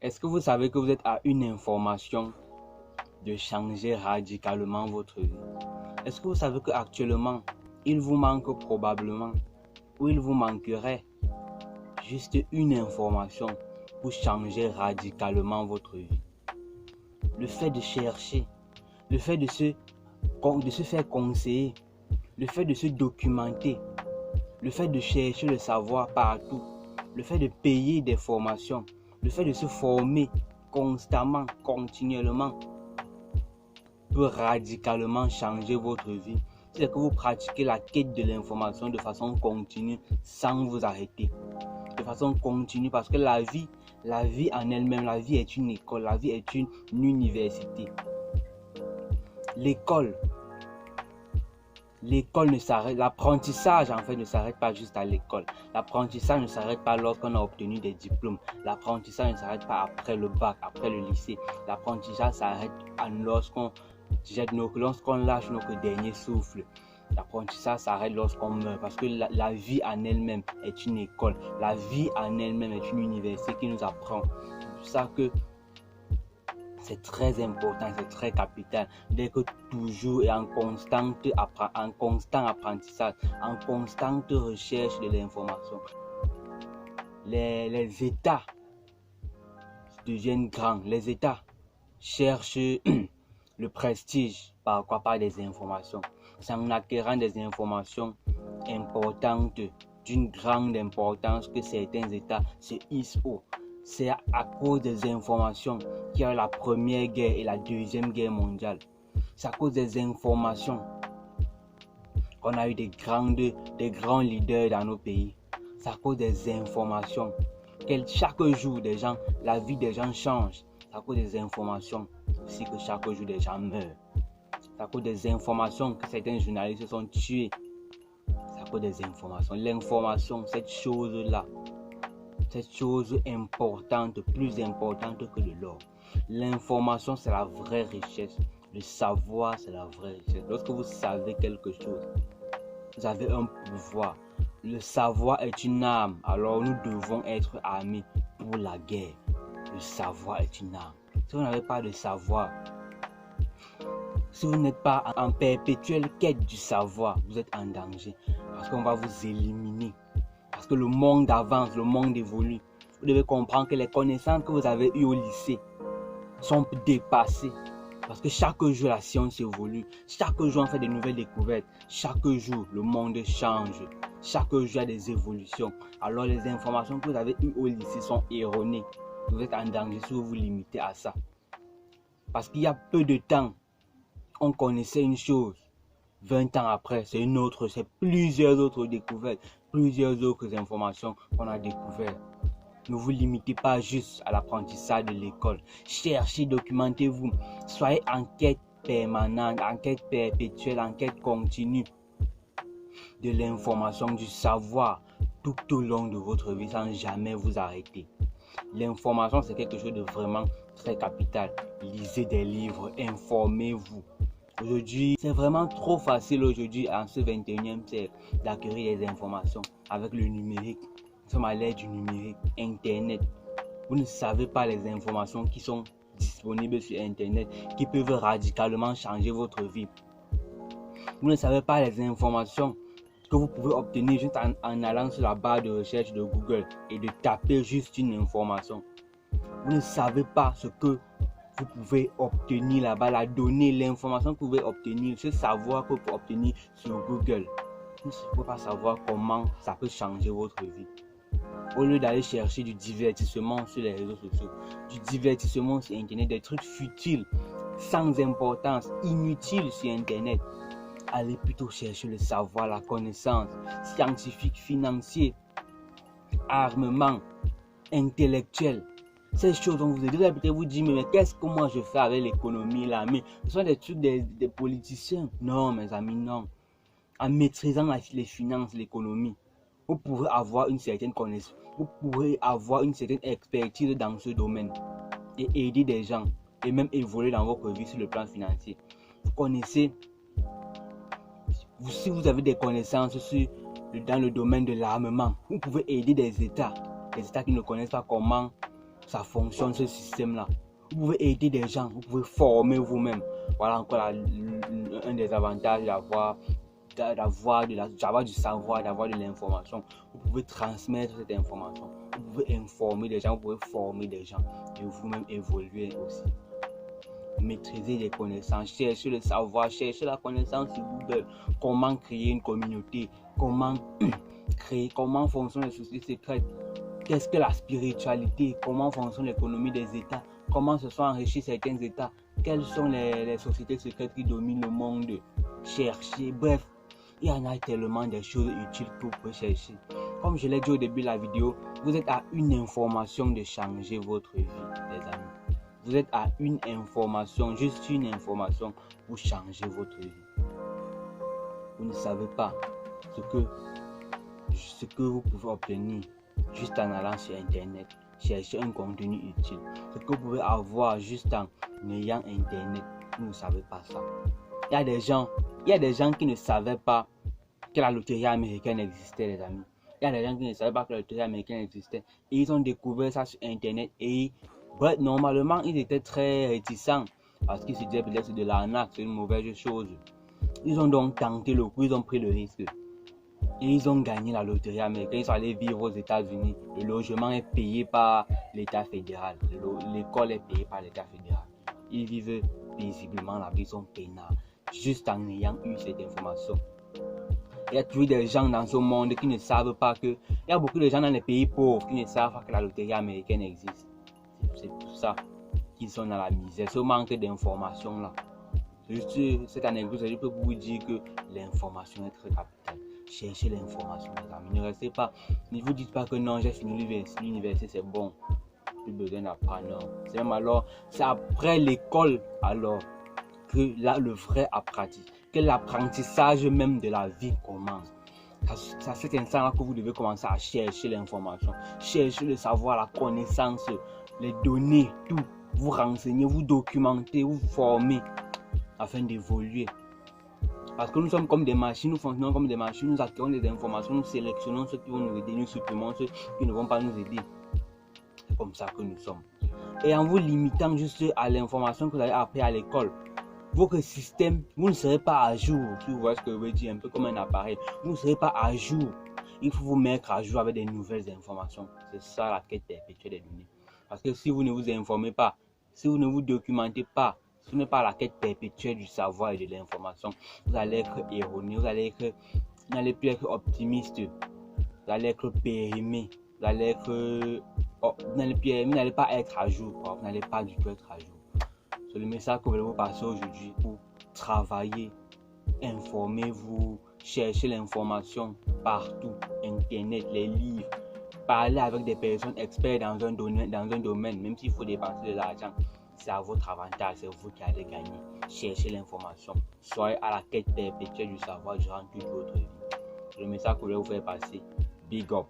Est-ce que vous savez que vous êtes à une information de changer radicalement votre vie? Est-ce que vous savez qu'actuellement, il vous manque probablement, ou il vous manquerait juste une information pour changer radicalement votre vie? Le fait de chercher, le fait de se faire conseiller, le fait de se documenter, le fait de chercher le savoir partout, le fait de payer des formations, le fait de se former constamment, continuellement, peut radicalement changer votre vie. C'est que vous pratiquez la quête de l'information de façon continue, sans vous arrêter. De façon continue, parce que la vie en elle-même, la vie est une école, la vie est une université. L'école ne s'arrête, l'apprentissage en fait ne s'arrête pas juste à l'école. L'apprentissage ne s'arrête pas lorsqu'on a obtenu des diplômes. L'apprentissage ne s'arrête pas après le bac, après le lycée. L'apprentissage s'arrête lorsqu'on lâche notre dernier souffle. L'apprentissage s'arrête lorsqu'on meurt, parce que la vie en elle-même est une école. La vie en elle-même est une université qui nous apprend. C'est pour ça que c'est très important, c'est très capital d'être toujours et en constant apprentissage, en constante recherche de l'information. Les États deviennent grands, les États cherchent le prestige par des informations. C'est en acquérant des informations importantes, d'une grande importance, que certains États se hissent haut. C'est à cause des informations qu'il y a eu la Première Guerre et la Deuxième Guerre mondiale. C'est à cause des informations qu'on a eu des grands leaders dans nos pays. C'est à cause des informations que chaque jour la vie des gens change. C'est à cause des informations aussi que chaque jour des gens meurent. C'est à cause des informations que certains journalistes se sont tués. C'est à cause des informations. L'information, cette chose-là, cette chose importante, plus importante que de l'or. L'information, c'est la vraie richesse. Le savoir, c'est la vraie richesse. Lorsque vous savez quelque chose, vous avez un pouvoir. Le savoir est une arme. Alors nous devons être armés pour la guerre. Le savoir est une arme. Si vous n'avez pas de savoir, si vous n'êtes pas en perpétuelle quête du savoir, vous êtes en danger. Parce qu'on va vous éliminer. Parce que le monde avance, le monde évolue. Vous devez comprendre que les connaissances que vous avez eues au lycée sont dépassées. Parce que chaque jour, la science évolue. Chaque jour, on fait de nouvelles découvertes. Chaque jour, le monde change. Chaque jour, il y a des évolutions. Alors, les informations que vous avez eues au lycée sont erronées. Vous êtes en danger si vous vous limitez à ça. Parce qu'il y a peu de temps, on connaissait une chose. 20 ans après, c'est une autre, c'est plusieurs autres découvertes, plusieurs autres informations qu'on a découvertes. Ne vous limitez pas juste à l'apprentissage de l'école. Cherchez, documentez-vous. Soyez en quête permanente, en quête perpétuelle, en quête continue de l'information, du savoir tout au long de votre vie sans jamais vous arrêter. L'information, c'est quelque chose de vraiment très capital. Lisez des livres, informez-vous. Aujourd'hui, c'est vraiment trop facile aujourd'hui, en ce 21e siècle, d'acquérir des informations avec le numérique. Nous sommes à l'ère du numérique, Internet. Vous ne savez pas les informations qui sont disponibles sur Internet, qui peuvent radicalement changer votre vie. Vous ne savez pas les informations que vous pouvez obtenir juste en allant sur la barre de recherche de Google et de taper juste une information. Vous ne savez pas ce que vous pouvez obtenir là-bas, la donnée, l'information que vous pouvez obtenir, ce savoir que vous pouvez obtenir sur Google. Vous ne pouvez pas savoir comment ça peut changer votre vie. Au lieu d'aller chercher du divertissement sur les réseaux sociaux, du divertissement sur Internet, des trucs futiles, sans importance, inutiles sur Internet, allez plutôt chercher le savoir, la connaissance scientifique, financier, armement, intellectuel. Ces choses dont vous allez peut-être vous dire, mais qu'est-ce que moi je fais avec l'économie là? Mais ce sont des trucs des politiciens. Non, mes amis, non. En maîtrisant les finances, l'économie, vous pourrez avoir une certaine connaissance, vous pourrez avoir une certaine expertise dans ce domaine et aider des gens et même évoluer dans votre vie sur le plan financier. Vous connaissez, si vous avez des connaissances dans le domaine de l'armement, vous pouvez aider des États qui ne connaissent pas comment ça fonctionne ce système-là. Vous pouvez aider des gens, vous pouvez former vous-même. Voilà encore un des avantages d'avoir du savoir, d'avoir de l'information. Vous pouvez transmettre cette information. Vous pouvez informer des gens, vous pouvez former des gens et vous-même évoluer aussi. Maîtriser les connaissances, chercher le savoir, chercher la connaissance sur Google. Comment créer une communauté, comment fonctionnent les sociétés secrètes, qu'est-ce que la spiritualité, comment fonctionne l'économie des États, comment se sont enrichis certains États, quelles sont les sociétés secrètes qui dominent le monde. Chercher, bref, il y en a tellement de choses utiles que vous pouvez chercher. Comme je l'ai dit au début de la vidéo, vous êtes à une information de changer votre vie, les amis. Vous êtes à une information, juste une information pour changer votre vie. Vous ne savez pas ce que vous pouvez obtenir juste en allant sur Internet, chercher un contenu utile. Ce que vous pouvez avoir juste en ayant Internet, vous ne savez pas ça. Il y a des gens qui ne savaient pas que la loterie américaine existait, les amis. Il y a des gens qui ne savaient pas que la loterie américaine existait et ils ont découvert ça sur Internet et normalement ils étaient très réticents parce qu'ils se disaient peut-être c'est de l'arnaque, c'est une mauvaise chose. Ils ont donc tenté le coup, ils ont pris le risque et ils ont gagné la loterie américaine. Ils sont allés vivre aux États-Unis. Le logement est payé par l'État fédéral, l'école est payée par l'État fédéral. Ils vivent paisiblement là-bas, ils sont peinards juste en ayant eu cette information. Il y a toujours des gens dans ce monde qui ne savent pas que... Il y a beaucoup de gens dans les pays pauvres qui ne savent pas que la loterie américaine existe. C'est pour ça qu'ils sont dans la misère. Ce manque d'information là. Juste cette anecdote, je peux vous dire que l'information est très capitale. Cherchez l'information, les amis. Ne restez pas... Ne vous dites pas que non, j'ai fini l'université, c'est bon. Plus besoin d'apprendre. Non. C'est même alors... C'est après l'école alors que là, le vrai apprentissage, que l'apprentissage même de la vie commence. C'est à cet instant-là que vous devez commencer à chercher l'information, chercher le savoir, la connaissance, les données, tout. Vous renseigner, vous documenter, vous former afin d'évoluer. Parce que nous sommes comme des machines, nous fonctionnons comme des machines, nous acquérons des informations, nous sélectionnons ceux qui vont nous aider, nous supprimons ceux qui ne vont pas nous aider. C'est comme ça que nous sommes. Et en vous limitant juste à l'information que vous avez appris à l'école, votre système, vous ne serez pas à jour. Si vous voyez ce que je veux dire, un peu comme un appareil, vous ne serez pas à jour. Il faut vous mettre à jour avec des nouvelles informations. C'est ça la quête perpétuelle des données. Parce que si vous ne vous informez pas, si vous ne vous documentez pas, ce n'est pas la quête perpétuelle du savoir et de l'information, vous allez être erroné, vous n'allez plus être optimiste, vous allez être périmé, vous n'allez pas être à jour, vous n'allez pas du tout être à jour. C'est le message que je vais vous passer aujourd'hui pour travailler, informez-vous, cherchez l'information partout, Internet, les livres, parlez avec des personnes expertes dans un domaine, même s'il faut dépenser de l'argent, c'est à votre avantage, c'est vous qui allez gagner. Cherchez l'information, soyez à la quête perpétuelle du savoir durant toute votre vie. C'est le message que je vais vous faire passer. Big up!